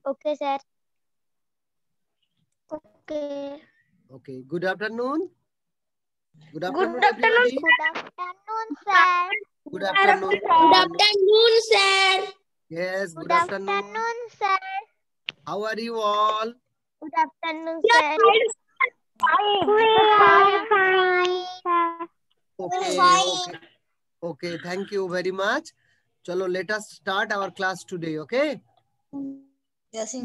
Okay, sir. Okay. Okay. Good afternoon. Good Good afternoon, afternoon. everybody. Good afternoon, sir. Good afternoon. Good Good afternoon. afternoon, sir. Yes, Good good afternoon. afternoon, sir. How are you all? Good afternoon, Yes, sir. fine. Fine. Okay, okay. Okay, thank you very much. Chalo, let us start our class today, okay? Okay.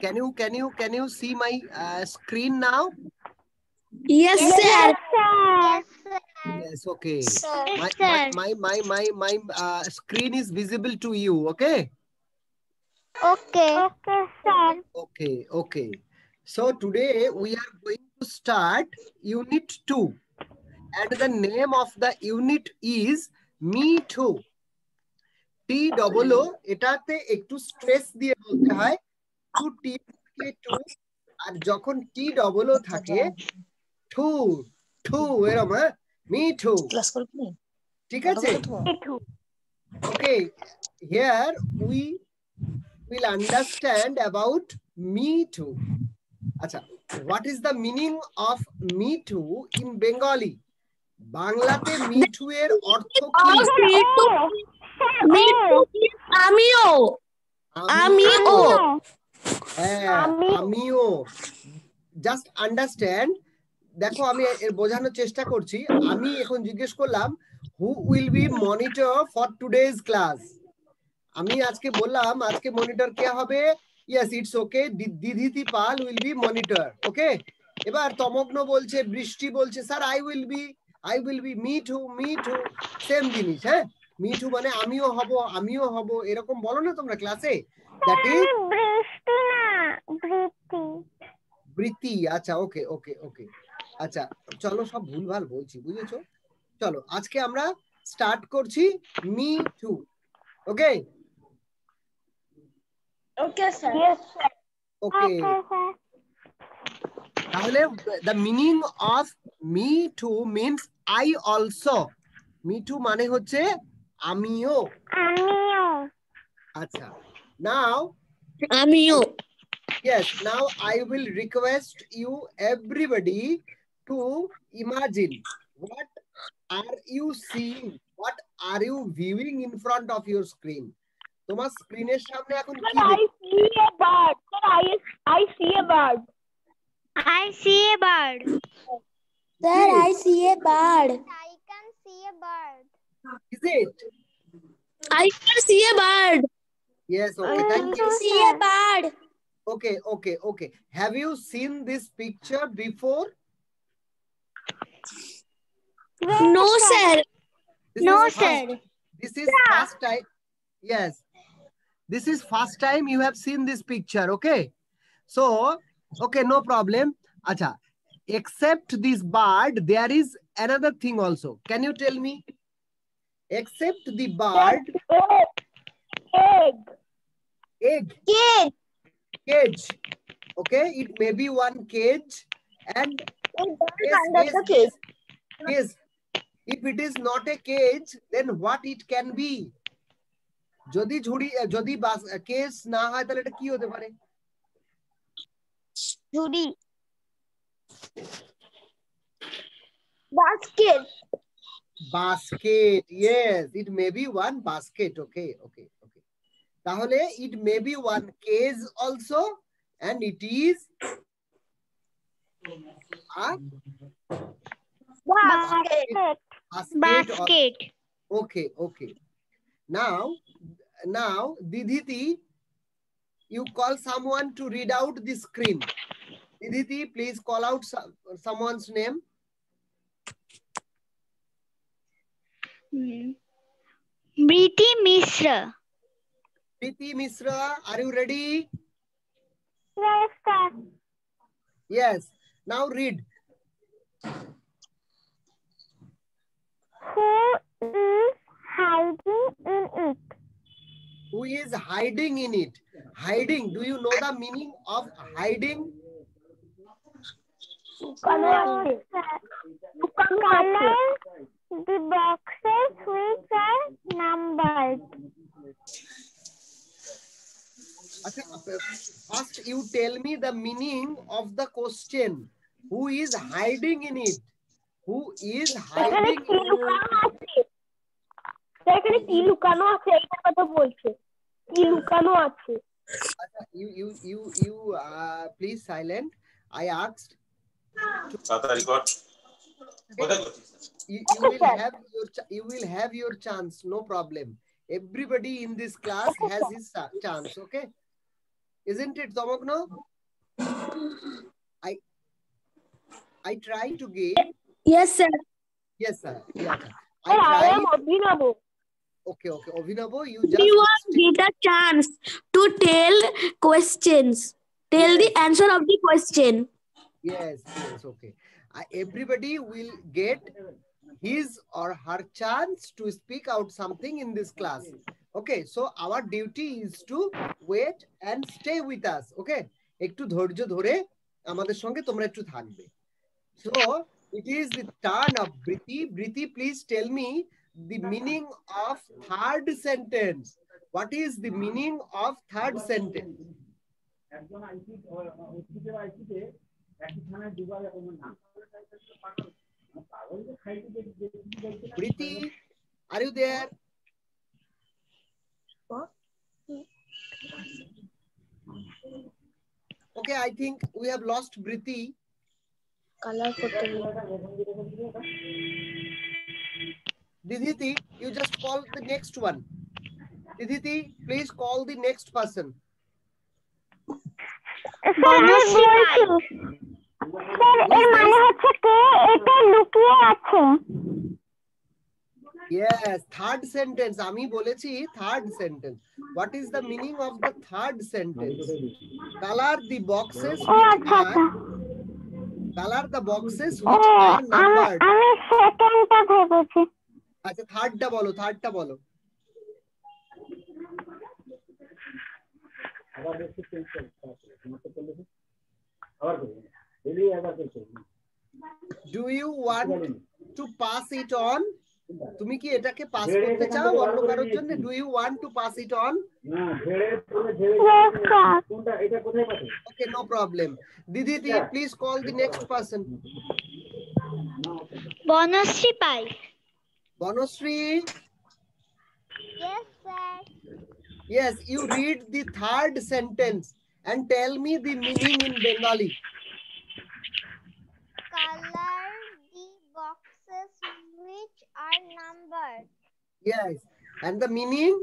Can you see my screen now? Yes, Yes, sir. Yes, sir. Yes, okay. Yes, sir. My screen is visible to you, okay? Okay. Okay, sir. Okay, okay. So today we are going to start Unit 2. And the name of the unit is Me Too. T-double-O, এটাতে একটু stress দিয়ে বলতে হয় two টি থাকে two আর যখন T-double-O থাকে two two এরকম হ্যাঁ মি টু ঠিক আছে ওকে here we will understand about Me Too. আচ্ছা what is the meaning of Me Too in Bengali? বাংলাতে Me Too এর অর্থ কি? আমিও হ্যাঁ আমিও জাস্ট আন্ডারস্ট্যান্ড দেখো আমি এর বোঝানোর চেষ্টা করছি আমি এখন জিজ্ঞেস করলাম who will be monitor for today's class আমি আজকে বললাম আজকে মনিটর কে হবে yes it's okay Diditi Pal will be monitor okay এবার তমগ্ন বলছে বৃষ্টি বলছে sir I will be me too same জিনিস হ্যাঁ মি টু মানে আমিও হব এরকম বলো না তোমরা ক্লাসে দ্যাট ইজ বৃষ্টি না বৃষ্টি বৃত্তি আচ্ছা ওকে ওকে ওকে আচ্ছা চলো সব ভুলভাল বলছি বুঝেছো চলো আজকে আমরা স্টার্ট করছি me too okay Okay, sir. Yes, sir. Okay তাহলে the meaning of me too means I also me too মানে হচ্ছে আমিও আমিও আচ্ছা now আমিও yes now I will request you everybody to imagine what are you seeing what are you viewing in front of your screen তোমার স্ক্রিনের সামনে এখন কি I see a bird. Sir, I see a bird. I see a bird. Sir, I see a bird. I can see a bird. is it I can see a bird. yes okay thank you See a bird. okay have you seen this picture before No, sir. this No, is first, sir. this is first time yes this is first time you have seen this picture okay so okay no problem acha except this bird there is another thing also can you tell me except the bird Egg. egg Kid. cage okay it may be one cage and yes if it is not a cage then what it can be যদি ঝুড়ি যদি case না হয় তাহলে এটা কি হতে পারে Judy. Basket. basket yes it may be one basket okay তাহলে it may be one cage also and it is a Basket. okay now Diditi you call someone to read out the screen Diditi please call out someone's name Preeti Mishra. Preeti Mishra are you ready Yes, sir. yes now read Who is hiding in it? who is hiding in it hiding do you know the meaning of hiding Color the boxes which are numbered. First, you tell me the meaning of the question. Who is hiding in it? Who is hiding in it? এখানে কি লুকানো আছে এইটার কথা বলছে কি লুকানো আছে You please silent. I asked you will have your chance, no problem. Everybody in this class has his chance, okay? Isn't it, Tomogno? I try to give. Yes, sir. Yes, sir. Yeah, sir. I am Abhinavo. Okay. Abhinavo, you just get a chance to tell questions. Tell the answer of the question. Yes, okay. Everybody will get his or her chance to speak out something in this class. Okay, so our duty is to wait and stay with us. Okay, একটু ধৈর্য ধরে আমাদের সঙ্গে তোমরা একটু থাকবে. So it is the turn of Briti. Briti, please tell me the meaning of third sentence. What is the meaning of third sentence? Briti, are you there? Okay, I think we have lost Briti. Diditi, you just call the next one. Diditi, please call the next person. Yes, third sentence. Ami bolechi third sentence. What is the meaning of the third sentence? Color the boxes which are numbered. আমি সেকেন্ডটা ভেবেছি আচ্ছা থার্ডটা বলো Do you want to pass it on? তুমি কি এটাকে pass করতে চাও অন্য কারোর জন্য? Do you want to pass it on? Okay, no problem. Didi, please call the next person. Bonusri Pai. Bonusri? Yes, sir. Yes, you read the third sentence and tell me the meaning in Bengali. Color the boxes which are numbered. Yes, and the meaning?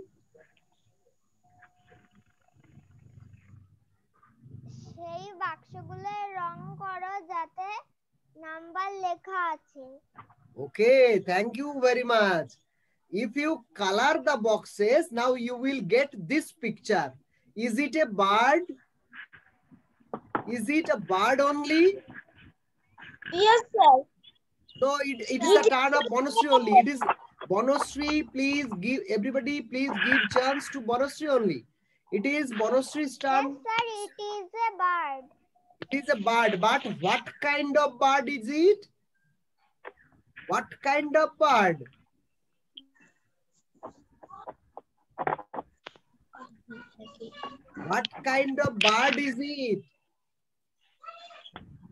সেই বাক্সগুলো রং করো যাতে number লেখা আছে. Okay, thank you very much. If you color the boxes, now you will get this picture. Is it a bird? Is it a bird only? Yes, sir. So it is a turn of Bonusri only. It is Bonusri, please give, everybody please give chance to Bonusri only. It is Bonusri's turn. Yes, sir, it is a bird. It is a bird, but what kind of bird is it? What kind of bird? What kind of bird is it?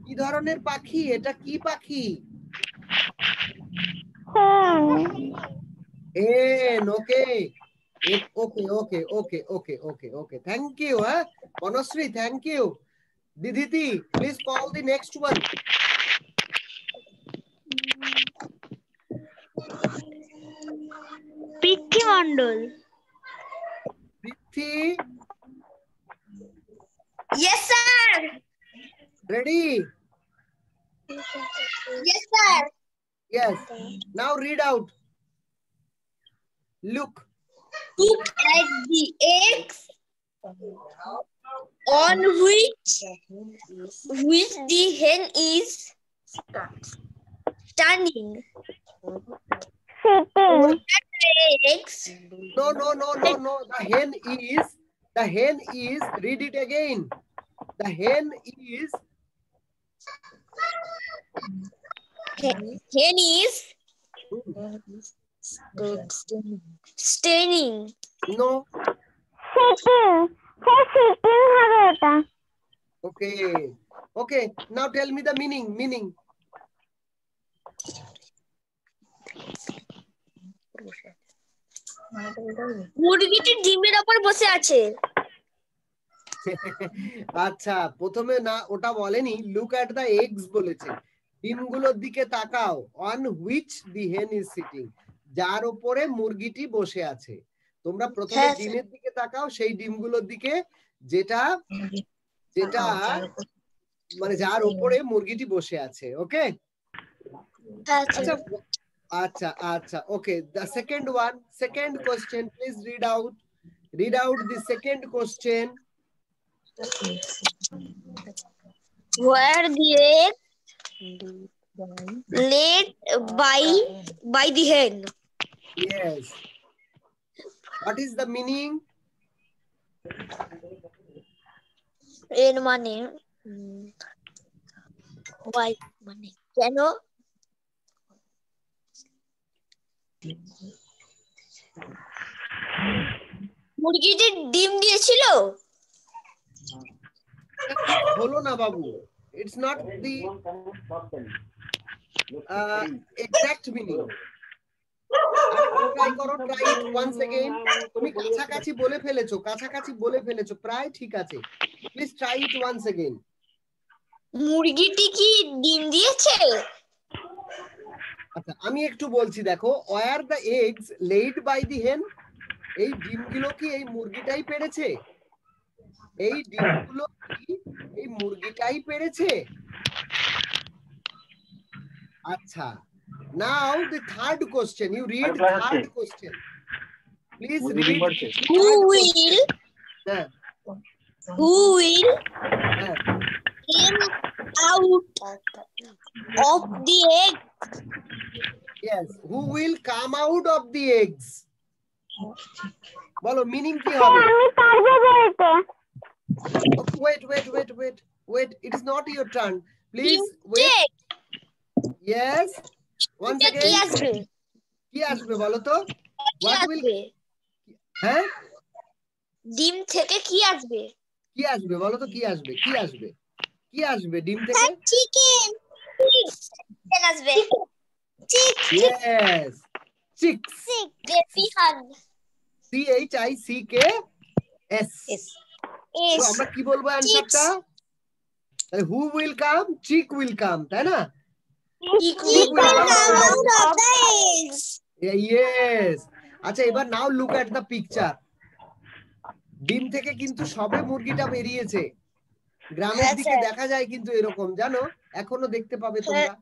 কি ধরনের পাখি? এটা কি পাখি? Hen, okay. Okay. Thank you, huh? Bonusri, thank you. Diditi, please call the next one. Prithi Mandal. Prithi? Yes, sir. Ready? Yes, sir. Yes. Now read out. Look. Look at the eggs on which the hen is standing. Eggs. No. The hen is, read it again. The hen is. Hen is staining. No. Okay. Okay. Now tell me the meaning. মুরগিটি ডিমের উপর বসে আছে। আচ্ছা, প্রথমে না ওটা বলেনি, look at the eggs বলেছে। ডিমগুলোর দিকে তাকাও, অন হুইচ দি হেন ইজ সিটিং, যার উপরে মুরগিটি বসে আছে। তোমরা প্রথমে ডিমের দিকে তাকাও, সেই ডিমগুলোর দিকে যেটা মানে যার উপরে মুরগিটি বসে আছে। ওকে, আচ্ছা আচ্ছা আচ্ছা okay. The second one, second question, please read out the second question. Where the egg laid by the hen? Yes. What is the meaning? এর মানে why মানে কেন? মুরগিটি ডিম দিয়েছিল? হলো না বাবু, it's not the exact meaning. Try করো, try it once again. তুমি কাছাকাছি বলে ফেলেছো, প্রায় ঠিক আছে। Please try it once again. মুরগিটি কি ডিম দিয়েছে? আচ্ছা, আমি একটু বলছি, দেখো, where the eggs laid by the hen, এই ডিমগুলো কি এই মুরগিটাই পেড়েছে? এই ডিমগুলো কি এই মুরগিটাই পেড়েছে? আচ্ছা, now the third question, you read third question, please read Who will come out of the egg? Yes, who will come out of the eggs? বলো মিনিং কি হবে? Wait, it is not your turn, please wait. Yes, once again, কি আসবে বলো তো? What will, হ্যাঁ, ডিম থেকে কি আসবে? কি আসবে বলো তো? কি আসবে ডিম থেকে? চিকেন আসবে। Yes, chicks. CHICKS. তো আমরা কি বলবো অ্যানসারটা? তাহলে who will come? Chick will come, তাই না? Yes. আচ্ছা, এবার নাও লুক এট দ্য পিকচার। ডিম থেকে কিন্তু সবে মুরগিটা বেরিয়েছে। গ্রামের দিকে দেখা যায় কিন্তু এরকম, জানো, এখনো দেখতে পাবে তোমরা।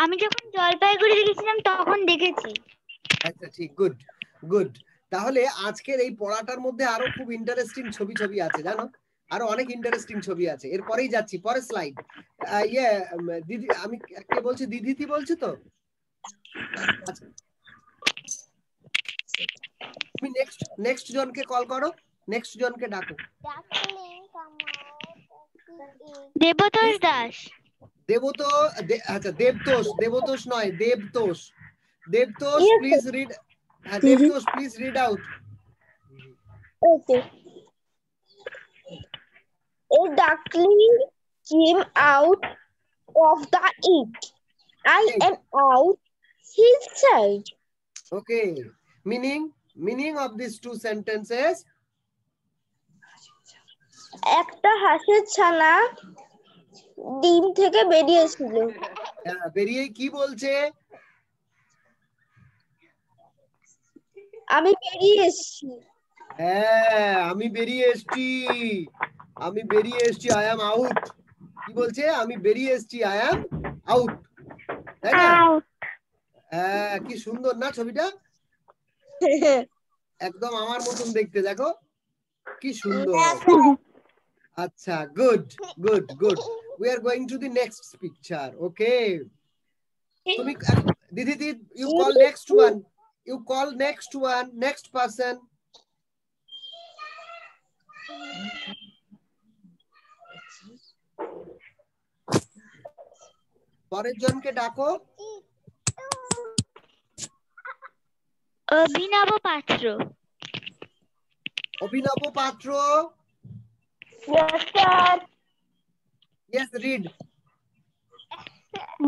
আমি যখন জলপাইগুড়ি গেছিলাম তখন দেখেছি। আচ্ছা, ঠিক, গুড। তাহলে আজকের এই পড়াটার মধ্যে আরো খুব ইন্টারেস্টিং ছবি আছে, জানো, আরো অনেক ইন্টারেস্টিং ছবি আছে। এরপরেই যাচ্ছি পরের স্লাইড। দিদি, আমি কে বলছি? দিদি বলছো তো? আচ্ছা, তুমি নেক্সট জনকে কল করো, নেক্সট জনকে ডাকো। দেবতোষ দাস। আচ্ছা, দেবতোষ নয়, দেবতোষ, প্লিজ রিড। হ্যাঁ, Debtosh, please read out. Okay. A duckling came out of the egg. I am out his side. Okay. Meaning of these two sentences. একটা হাঁসের ছানা ডিম থেকে বেরিয়েছিল। বেরিয়ে কি বলছে? আমি বেরিয়ে এসেছি। হ্যাঁ, আমি বেরিয়ে এসেছি, আই এম আউট। কি বলছে? আমি বেরিয়ে এসেছি, আই এম আউট, তাই না? হ্যাঁ, কি সুন্দর না ছবিটা? একদম আমার মতন দেখতে, দেখো কি সুন্দর। আচ্ছা, good. We are going to the next picture. Okay, তুমি দিদি, you call next one, next person. পরের জনকে ডাকো। অভিনব পাত্র। অভিনব পাত্র। Yes, sir. Yes, read.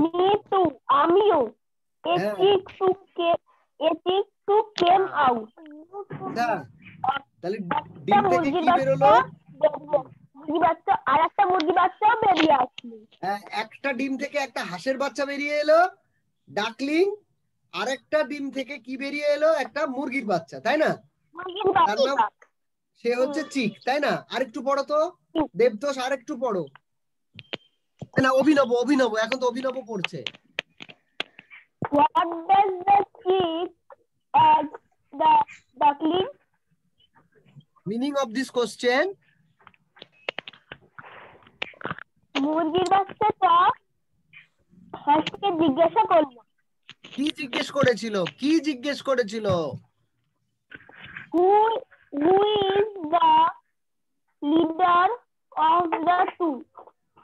Me too. আমিও। A হ্যাঁ। chick too came out. তাহলে একটা ডিম থেকে মুরগির কি বেরোলো? মুরগি বাচ্চা আর একটা মুরগি বাচ্চাও বেরিয়ে আসলো। একটা ডিম থেকে একটা হাঁসের বাচ্চা বেরিয়ে এলো, ডাকলিং। আরেকটা ডিম থেকে কি বেরিয়ে এলো? একটা মুরগির বাচ্চা, তাই না? তার নাম সে হচ্ছে চিক, তাই না? আরেকটু পড়ো তো দেবতোষ, আরেকটু পড়ো। না, অভিনব অভিনব, এখন তো অভিনব পড়ছে। What does the chick ask the duckling? Meaning of this question? মুরগির বাচ্চাটা হাঁসকে জিজ্ঞাসা করলো। কি জিজ্ঞেস করেছিল? কি জিজ্ঞেস করেছিল? Who is the leader of the two?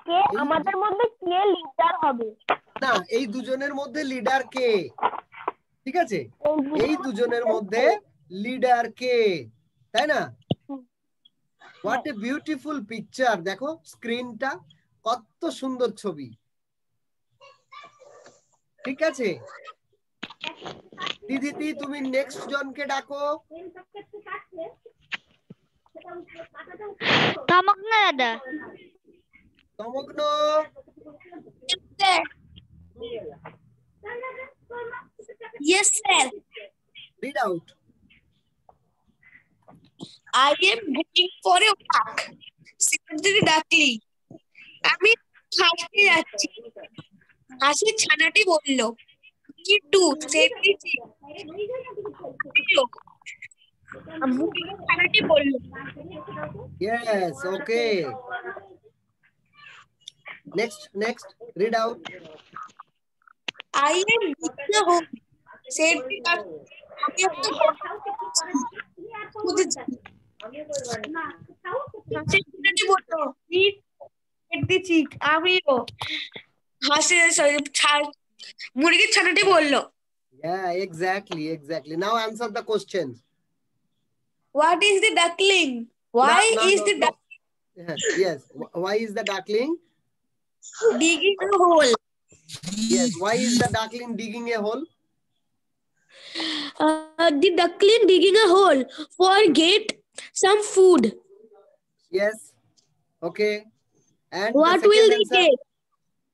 কে আমাদের মধ্যে কে লিডার হবে? না, এই দুজনের মধ্যে লিডার কে? ঠিক আছে, এই দুজনের মধ্যে লিডার কে, তাই না? What a beautiful picture. দেখো স্ক্রিনটা, কত সুন্দর ছবি। ঠিক আছে দিদি, তুমি নেক্সট জনকে ডাকো। তমগ্ন দাদা। তমগ্ন। Yes, sir. Read out. I am going for a walk. Said the duckling. আমি হাঁটতে যাচ্ছি। হাসির ছানাটি বলল, কি টু সেটি ছানাটি বলল। Yes, okay. Next, read out. I am going home. Said the duckling. আমি একটা খুঁজেছি। হাসির ছানাটি বলল, কি সেটি চিক আমিও। মুরগির ছানাটি বলল। Yeah, exactly. Now answer the question. What is the duckling? Why is the duckling Yes. Why is the duckling digging a hole? Yes. Why is the duckling digging a hole? The duckling digging a hole for get some food. Yes. Okay. And What the will second they answer? get?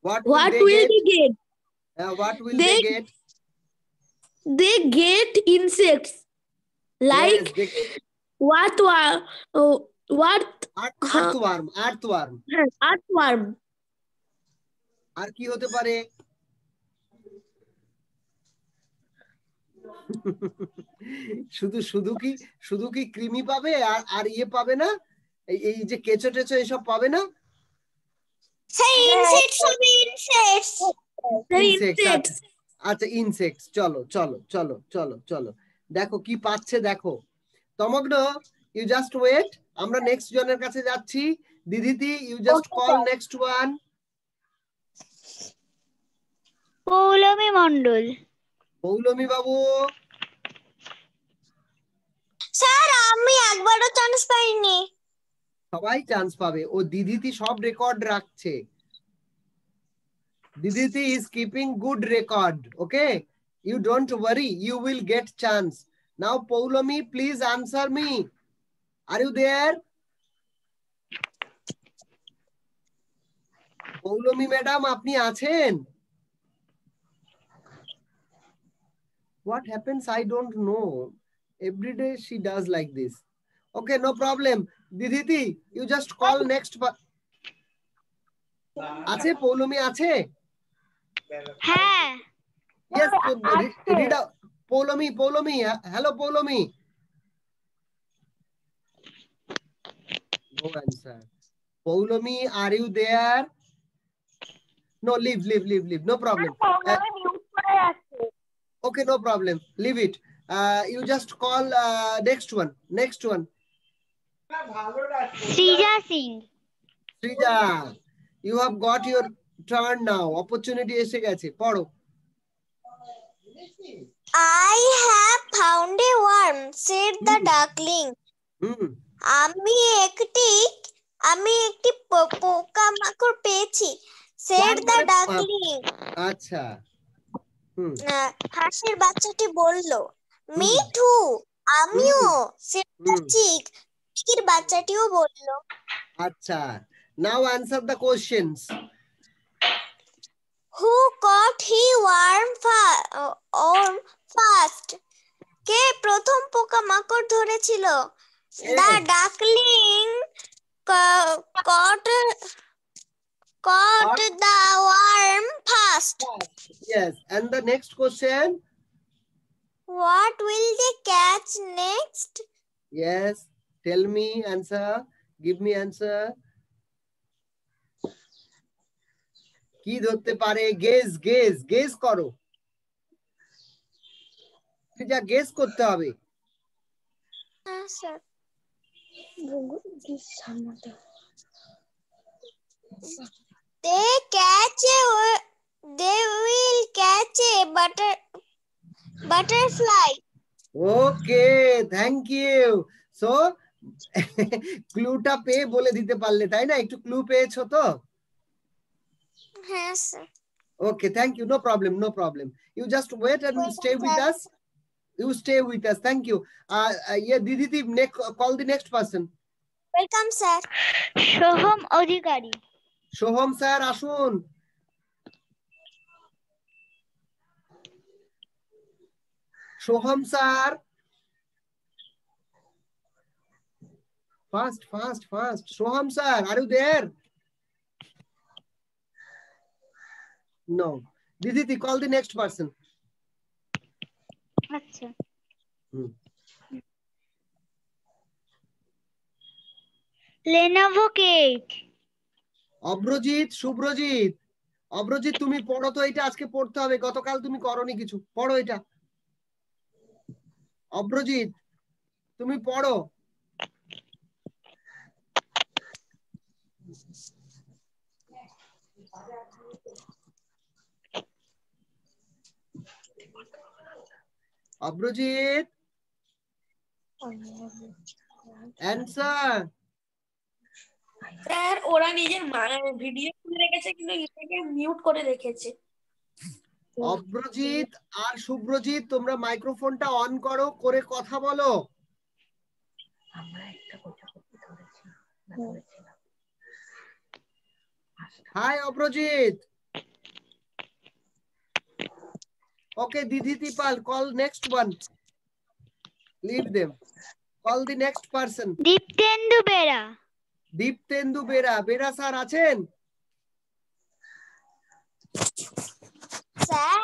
What What will will they they get? get? What will they get? They get insects like Yes, earthworm. earthworm. আর কি হতে পারে? শুধু কি কৃমি পাবে আর ইয়ে পাবে না? এই যে কেঁচো টেচো এসব পাবে না? ইনসেক্টস। আচ্ছা, ইনসেক্টস। চলো দেখো কি পাচ্ছে, দেখো। তমগ্ন, ইউ জাস্ট ওয়েট, আমরা নেক্সট জনের কাছে যাচ্ছি। Diditi, you just call next one. Poulami Mondal. Poulami বাবু। স্যার আমি একবারও চান্স পাইনি। সবাই চান্স পাবে, ও দিদিতি সব রেকর্ড রাখছে। Diditi is keeping good record. Okay, you don't worry, you will get chance. Now Paulomi, please answer me. Are you there? Paulomi madam, apni achen? What happens? I don't know. Every day she does like this. Okay, no problem. Diditi, you just call next. Ache Paulomi ache? হ্যাঁ। Yes, read out. Paulomi. Hello, Paulomi. No answer. Paulomi, are you there? No, leave. No problem. Okay, no problem. Leave it. You just call next one. Srija Singh. Srija, you have got your turn now. Opportunity এসে গেছে, পড়ো। I have found a worm, said the duckling. আমি একটি পোকামাকড় পেয়েছি, said the duckling. আচ্ছা। হাঁসের বাচ্চাটি বলল, me too, আমিও, said the chick. চিকের বাচ্চাটিও বলল। আচ্ছা, now answer the questions. Who caught he worm first? কে প্রথম পোকামাকড় ধরেছিল? The duckling caught the worm first. Yes, and the next question? What will they catch next? Yes, tell me answer. Give me answer. কি ধরতে পারে? Guess করো। যা guess করতে হবে। হ্যাঁ sir. They will catch a butterfly. Okay, thank you. So ক্লুটা পেয়ে বলে দিতে পারলে, তাই না? একটু ক্লু পেয়েছো তো? হ্যাঁ sir. Okay, thank you. No problem. You just wait and stay with us. You stay with us. Thank you. Yeah, Didi, call the next person. Welcome, sir. Soham Adhikari. Soham sir আসুন। Soham sir. Fast. Soham sir, are you there? No. Didi, call the next person. আচ্ছা। Lenovo cake. অব্রজিৎ, Subhrajit. অব্রজিৎ তুমি পড়ো তো, এটা আজকে পড়তে হবে, গতকাল তুমি করোনি কিছু, পড়ো এটা। অব্রজিৎ তুমি পড়ো। অব্রজিৎ অ্যানসার। স্যার ওরা নিজের ভিডিও খুলে রেখেছে কিন্তু এটাকে মিউট করে রেখেছে। অব্রজিৎ আর শুভ্রজিৎ তোমরা মাইক্রোফোনটা অন করো, করে কথা বলো। High অব্রজিৎ। Okay, Didi Tipal, call next one. Leave them. Call the next person. Diptendu Bera. Diptendu Bera. Bera sir আছেন? স্যার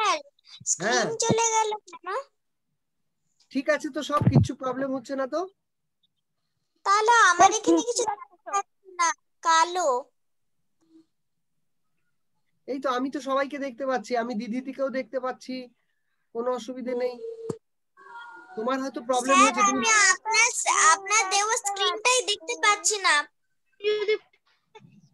স্ক্রিন চলে গেল কেন? ঠিক আছে তো, সব কিছু প্রবলেম হচ্ছে না তো? তাহলে আমার এখানে কিছু না, কালো। এই তো আমি তো সবাইকে দেখতে পাচ্ছি, আমি দিদিকেও দেখতে পাচ্ছি, কোনো অসুবিধা নেই। তোমার হয়তো প্রবলেম হয়েছে। আমি আপনার দেওয়া স্ক্রিনটাই দেখতে পাচ্ছি না,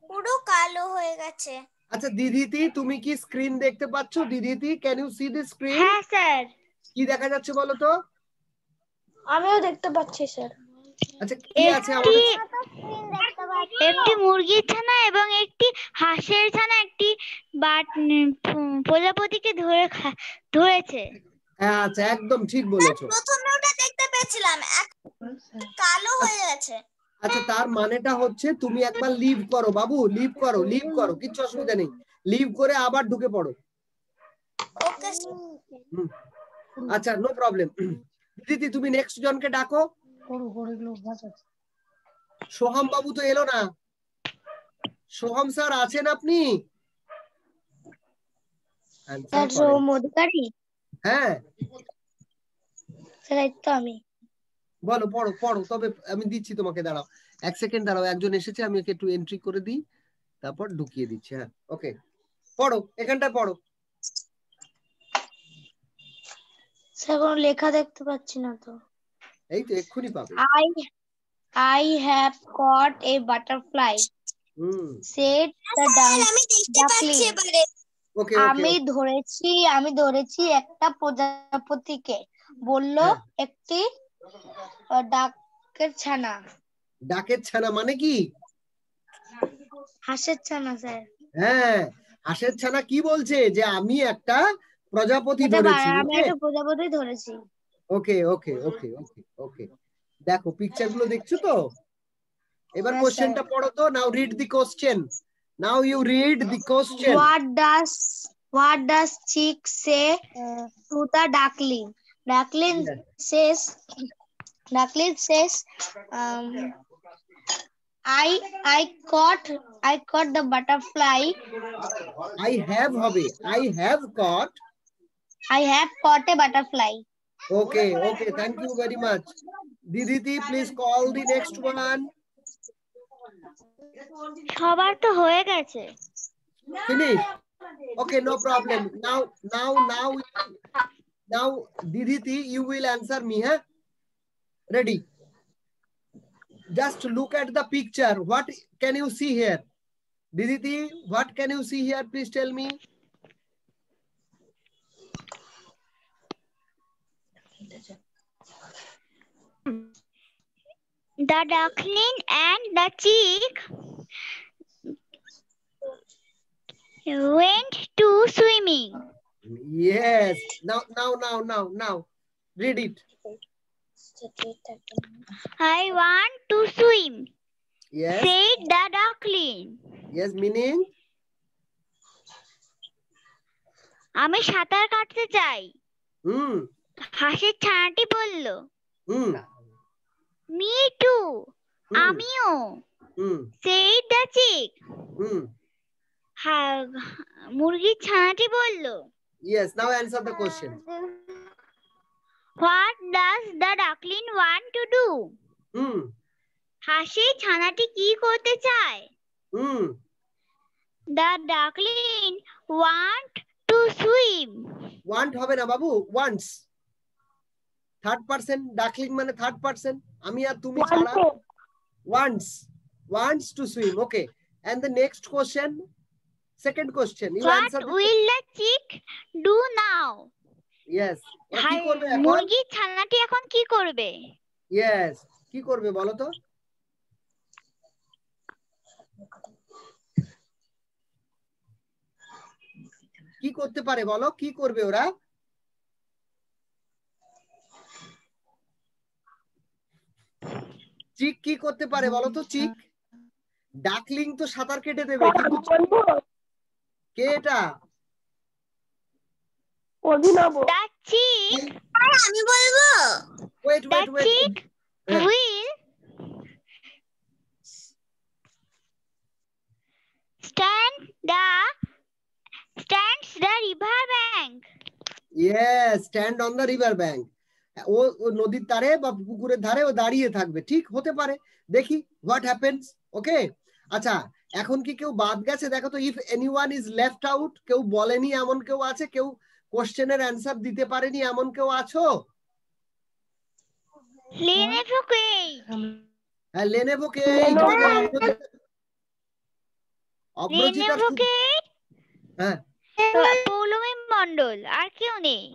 পুরো কালো হয়ে গেছে। আচ্ছা দিদিতি, তুমি কি স্ক্রিন দেখতে পাচ্ছো? Diditi, can you see the screen? হ্যাঁ স্যার। কি দেখা যাচ্ছে বলো তো? আমিও দেখতে পাচ্ছি স্যার। আচ্ছা কি আছে আমাদের? একটি মুরগির ছানা এবং একটি হাঁসের ছানা একটি প্রজাপতিকে ধরেছে। হ্যাঁ আচ্ছা, একদম ঠিক বলেছো। প্রথমে ওটা দেখতে পেয়েছিলাম, কালো হয়ে গেছে। আচ্ছা তার মানেটা হচ্ছে তুমি একবার লিভ করো বাবু, লিভ করো, কিচ্ছু অসুবিধা নেই। লিভ করে আবার ঢুকে পড়ো। ওকে। আচ্ছা নো প্রবলেম। দিদি তুমি নেক্সট জনকে ডাকো। সোহম বাবু তো এলো না। সোহম স্যার আছেন আপনি? স্যার সোহম অধিকারী। হ্যাঁ স্যার এই তো আমি। বলো, পড়ো তবে আমি দিচ্ছি তোমাকে, দাঁড়াও 1 সেকেন্ড দাঁড়াও, একজন এসেছে, আমি ওকে একটু এন্ট্রি করে দিই, তারপর ঢুকিয়ে দিচ্ছি। হ্যাঁ ওকে, পড়ো, এখানটা পড়ো। স্যার কোনো লেখা দেখতে পাচ্ছি না তো। এই তো এক্ষুনি পাবে। I have caught a butterfly, said the duckling. আমি ধরেছি একটা প্রজাপতিকে, বলল একটি ডাকের ছানা। ডাকের ছানা মানে কি? হাঁসের ছানা স্যার। হ্যাঁ, হাঁসের ছানা কি বলছে যে আমি একটা প্রজাপতি ধরেছি। আমি একটা প্রজাপতি ধরেছি। ওকে ওকে ওকে ওকে ওকে, দেখো পিকচার গুলো দেখছো তো? এবার কোশ্চেনটা পড়ো তো। Now read the question. Now you read the question. What does chick say to the duckling? Duckling says I caught the butterfly. I have হবে I have caught a butterfly. Okay, okay, thank you very much. Diditi, please call the next one. সবার তো হয়ে গেছে। Finish. Okay, no problem. Now, Diditi, you will answer me, huh? Ready? Just look at the picture. What can you see here? Diditi, what can you see here? Please tell me. The duckling and the chick went to swimming. Yes. Now. Read it. I want to swim. Yes. Said the duckling. Yes, meaning? আমি সাঁতার কাটতে চাই। হাঁসের ছানাটি বলল। Me too. আমিও। Said the chick. মুরগির ছানাটি বলল। Yes, now answer the question. What does the duckling want to do? হাঁসের ছানাটি কি করতে চায়? The duckling want to swim. Want হবে না বাবু, wants. Third person, duckling মানে third person. আমি আর তুমি ছাড়া। Wants to swim. Okay. And the next question, second question. You What answer. will the chick do now? Yes. কি করবে এখন? মুরগির ছানাটি এখন কি করবে? Yes. কি করবে বলো তো? কি করতে পারে বলো? কি করবে ওরা? চিক কি করতে পারে বলো তো? চিক, ডাকলিং তো সাঁতার কেটে দেবে, কিন্তু কে এটা? অভিনব। আমি বলবো। Wait. Will stands the river bank. Yes, stand on the river bank. ও নদীর ধারে বা পুকুরের ধারে ও দাঁড়িয়ে থাকবে। ঠিক হতে পারে, দেখি what happens. ওকে, আচ্ছা এখন কি কেউ বাদ গেছে দেখো তো। if anyone is left out, কেউ বলেনি এমন কেউ আছে? কেউ কোশ্চেনের অ্যানসার দিতে পারেনি এমন কেউ আছো? হ্যাঁ, লেনেভোকে। হ্যাঁ, পৌলমী মণ্ডল, আর কেউ নেই।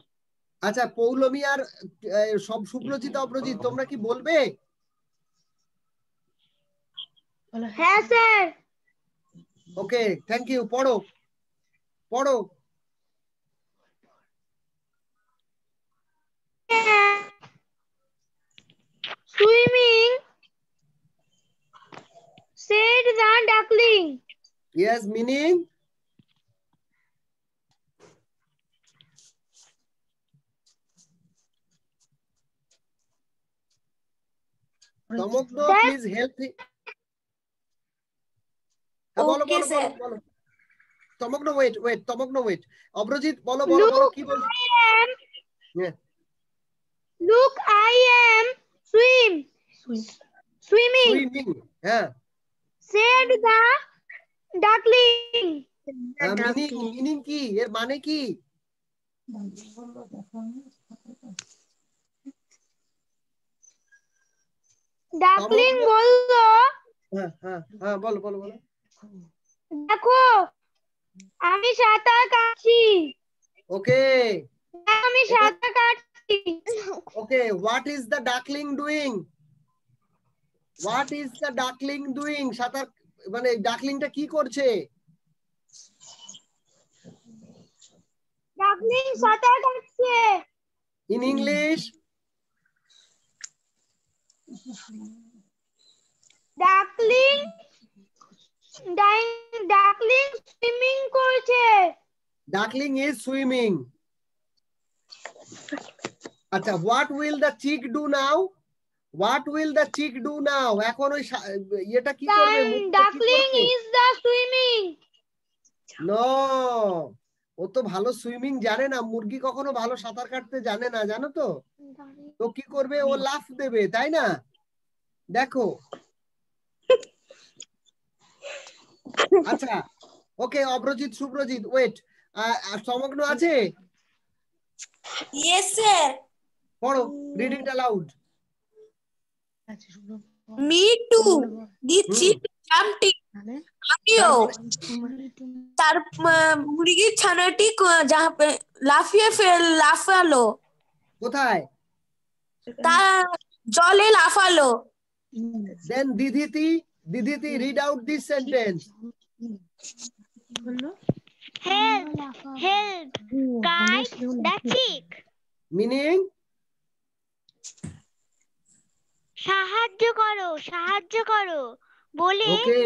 আচ্ছা, পৌলমী আর সব সুপ্রজিৎ, অপ্রজিৎ, তোমরা কি বলবে? হ্যাঁ স্যার। Okay, thank you. পড়ো। Swimming, said the duckling. Yes, meaning? Tamokno, please help me. বলো। Tamokno, wait. Tamokno, wait. অপ্রজিৎ বলো কি বল? Look, I am swimming. হ্যাঁ। Said the duckling. মিনিং কি? এর মানে কি? ডাকলিং বলল। হ্যাঁ, বলো। দেখো, আমি সাঁতার কাটছি। ওকে, আমি সাঁতার কাটছি। Okay, what is the duckling doing? What is the duckling doing? সাঁতার মানে ডাকলিংটা কি করছে? ডাকলিং সাঁতার কাটছে। In English? ডাকলিং সুইমিং করছে। Duckling is swimming. আচ্ছা, what will the chick do now? What will the chick do now? এখন ওই এটা কি করবে? Duckling is the swimming. No, ও তো ভালো সুইমিং জানে না, মুরগি কখনো ভালো সাঁতার কাটতে জানে না, জানো তো? তো কি করবে? ও লাফ দেবে, তাই না? দেখো। আচ্ছা, ওকে, অব্রজিৎ, শুভ্রজিৎ, ওয়েট। সমগ্র আছে? Yes, sir. পড়ো, read it aloud. Me too. The chick jumped in. আমিও। তার মুরগির ছানাটি লাফালো। কোথায়? তা জলে লাফালো। Then Diditi, read out this sentence. Help guide the chick. Meaning? সাহায্য করো বলে ওকে,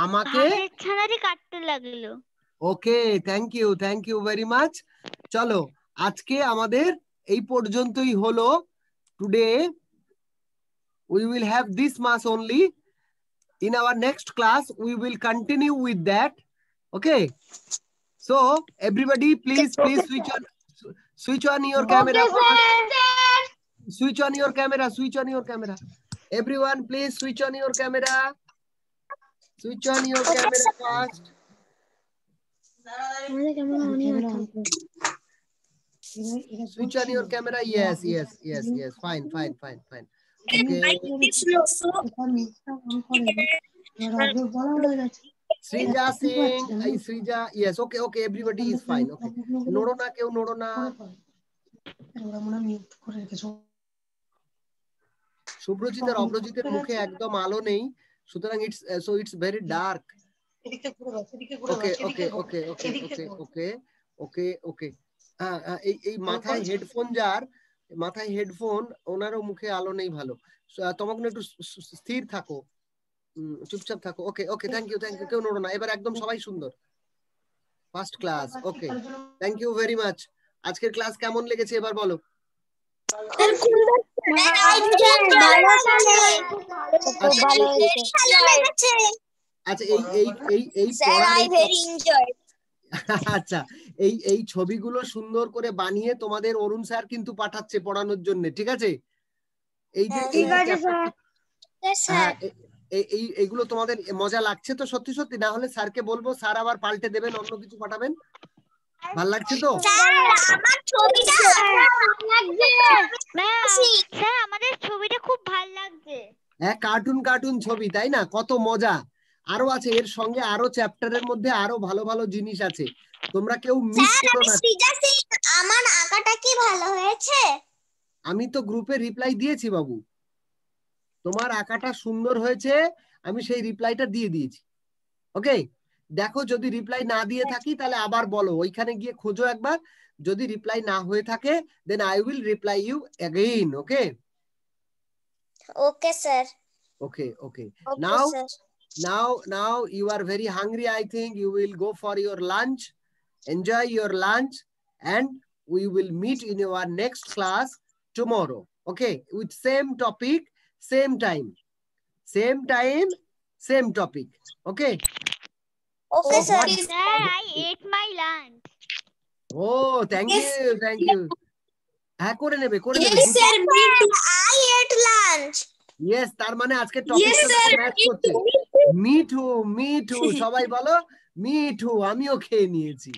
আমাকে হাঁসের ছানাটি কাটতে লাগলো। ওকে, থ্যাংক ইউ ভেরি মাচ। চলো, আজকে আমাদের এই পর্যন্তই হলো। Today we will have this much only. In our next class we will continue with that. Okay, so everybody please switch on your camera. Switch on your camera. Everyone please switch on your camera. Switch on your camera fast. Switch on your camera. Yes. Fine. Okay. Srija Singh. Srija. Yes. Okay. Everybody is fine. Okay. Nodo na. Subhrajit আর অব্রজিতের মুখে একদম আলো নেই, সুতরাং it's very dark. Okay. এই মাথায় headphone, ওনারও মুখে আলো নেই ভালো। তোমাকে একটু স্থির থাকো, চুপচাপ থাকো। ওকে, থ্যাংক ইউ, কেউ নড়ো না। এবার একদম সবাই সুন্দর, first class. Okay, thank you very much. আজকের ক্লাস কেমন লেগেছে এবার বলো? আচ্ছা, এই ছবিগুলো সুন্দর করে বানিয়ে তোমাদের অরুণ স্যার কিন্তু পাঠাচ্ছে পড়ানোর জন্য, ঠিক আছে? এইগুলো তোমাদের মজা লাগছে তো? সত্যি না হলে স্যারকে বলবো, স্যার আবার পাল্টে দেবেন, অন্য কিছু পাঠাবেন। ভাল লাগছে তো? আমাদের ছবিটা খুব ভাল লাগছে। হ্যাঁ, কার্টুন ছবি, তাই না? কত মজা। আরো আছে এর সঙ্গে, আরো চ্যাপ্টারের মধ্যে আরো ভালো জিনিস আছে, তোমরা কেউ মিস করো না। আমার আঁকাটা কি ভালো হয়েছে? আমি তো গ্রুপে রিপ্লাই দিয়েছি বাবু, তোমার আঁকাটা সুন্দর হয়েছে, আমি সেই রিপ্লাইটা দিয়ে দিয়েছি। ওকে, দেখো যদি রিপ্লাই না দিয়ে থাকি তাহলে আবার বলো, ওইখানে গিয়ে খোঁজো একবার। যদি রিপ্লাই না হয়ে থাকে then I will reply you again. Okay sir. Okay. Now you are very hungry. I think you will go for your lunch. Enjoy your lunch, and we will meet in our next class tomorrow. Okay, with same topic, same time, same topic. Okay. Okay, sir. I ate my lunch. Oh, thank you. হ্যাঁ, করে নেবে। Yes, sir. I ate lunch. Yes, তার মানে আজকে টপিকটা match করছে। Me two, সবাই বলো মি টু, আমিও খেয়ে নিয়েছি।